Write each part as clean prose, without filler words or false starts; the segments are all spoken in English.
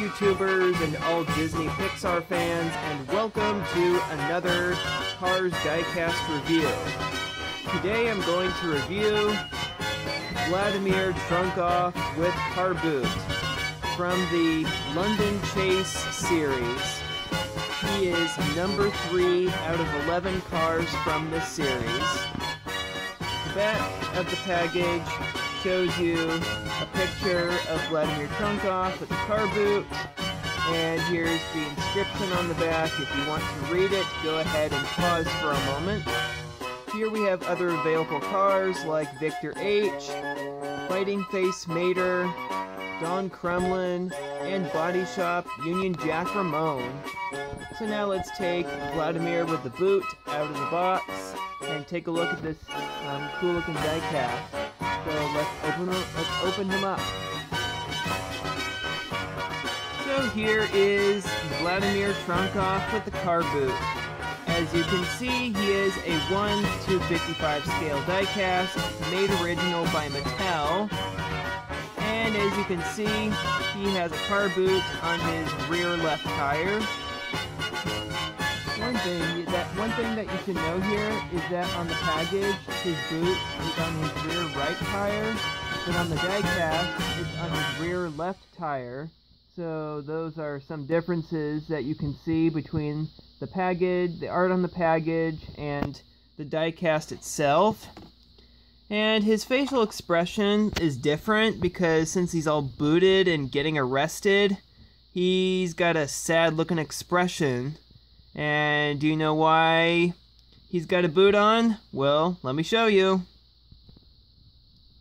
YouTubers and all Disney Pixar fans, and welcome to another Cars Diecast review. Today I'm going to review Vladimir Trunkov with Car Boot from the London Chase series. He is number 3 out of 11 cars from this series. The back of the package shows you a picture of Vladimir Trunkov with the car boot, and here's the inscription on the back. If you want to read it, go ahead and pause for a moment. Here we have other available cars like Victor H, Fighting Face Mater, Don Kremlin, and Body Shop Union Jack Ramone. So now let's take Vladimir with the boot out of the box and take a look at this cool looking diecast. So let's open him up. So here is Vladimir Trunkov with the car boot. As you can see, he is a 1/255 scale diecast, made original by Mattel. And as you can see, he has a car boot on his rear left tire. One thing that you should know here is that on the package, his boot is on his rear right tire, but on the diecast, it's on his rear left tire. So those are some differences that you can see between the package, the art on the package, and the diecast itself. And his facial expression is different because since he's all booted and getting arrested, he's got a sad looking expression. And do you know why he's got a boot on? Well, let me show you.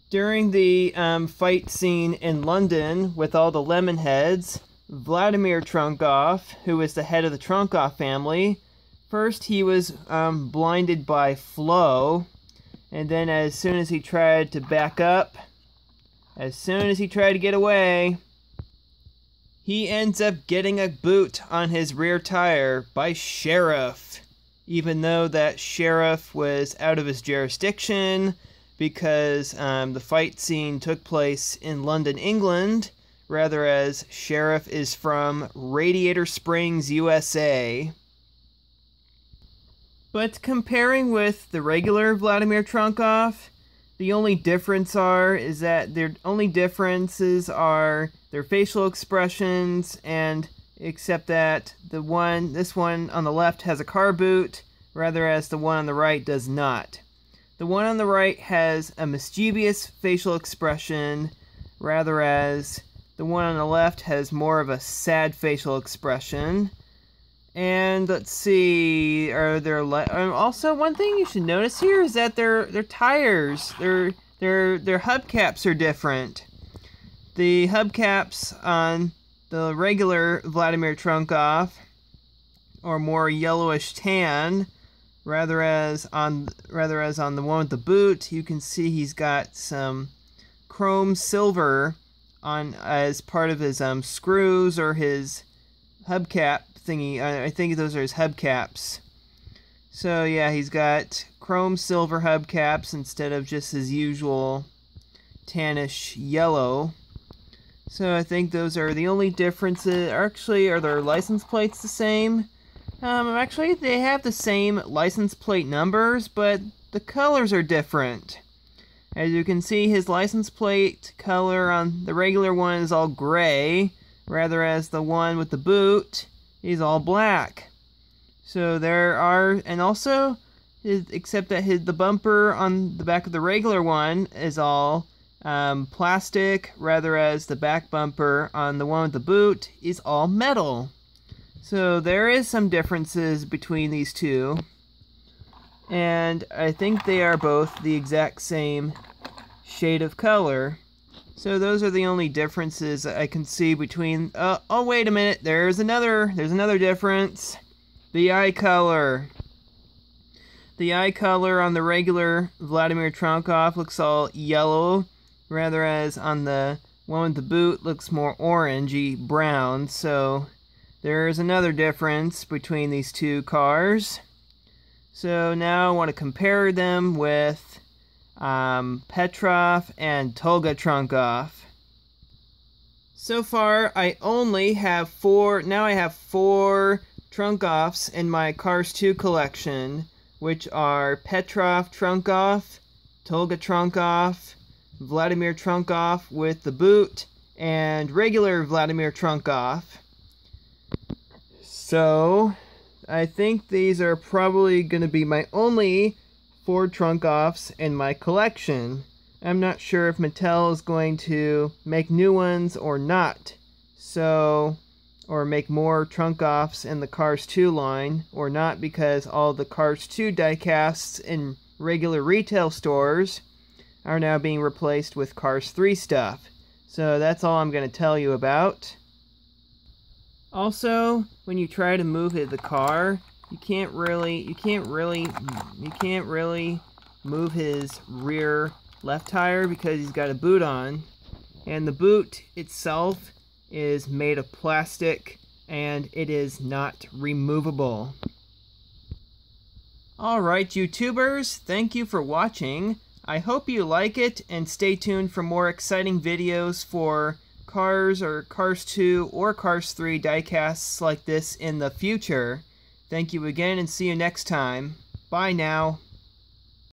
During the fight scene in London with all the lemon heads, Vladimir Trunkov, who is the head of the Trunkov family, first he was blinded by Flo, and then as soon as he tried to back up, as soon as he tried to get away, he ends up getting a boot on his rear tire by Sheriff, even though that Sheriff was out of his jurisdiction because the fight scene took place in London, England, rather as Sheriff is from Radiator Springs, USA. But comparing with the regular Vladimir Trunkov, the only differences are their facial expressions, and except that this one on the left has a car boot, rather as the one on the right does not. The one on the right has a mischievous facial expression, rather as the one on the left has more of a sad facial expression. And let's see, also one thing you should notice here is that their tires, their hubcaps are different. The hubcaps on the regular Vladimir Trunkov are more yellowish tan, rather as on the one with the boot, you can see he's got some chrome silver on as part of his screws or his hubcap thingy. I think those are his hubcaps. So yeah, he's got chrome silver hubcaps instead of just his usual tannish yellow. So I think those are the only differences. Actually, are their license plates the same? Actually, they have the same license plate numbers, but the colors are different. As you can see, his license plate color on the regular one is all gray, rather as the one with the boot is all black. So there are, and also, except that the bumper on the back of the regular one is all plastic, rather as the back bumper on the one with the boot is all metal. So there is some differences between these two, and I think they are both the exact same shade of color. So those are the only differences I can see between. Oh wait a minute, there's another difference. The eye color. The eye color on the regular Vladimir Trunkov looks all yellow, rather as on the one with the boot looks more orangey brown. So there's another difference between these two cars. So now I want to compare them with Petrov and Tolga Trunkov. So far, I only have four Trunkovs in my Cars 2 collection, which are Petrov Trunkov, Tolga Trunkov, Vladimir Trunkov with the boot, and regular Vladimir Trunkov. So, I think these are probably going to be my only 4 Trunkovs in my collection. I'm not sure if Mattel is going to make new ones or not. So, or make more Trunkovs in the Cars 2 line or not, because all the Cars 2 diecasts in regular retail stores are now being replaced with Cars 3 stuff. So that's all I'm going to tell you about. Also, when you try to move the car, you can't really move his rear left tire because he's got a boot on, and the boot itself is made of plastic and it is not removable. Alright YouTubers, thank you for watching. I hope you like it, and stay tuned for more exciting videos for Cars or Cars 2 or Cars 3 diecasts like this in the future. Thank you again and see you next time. Bye now.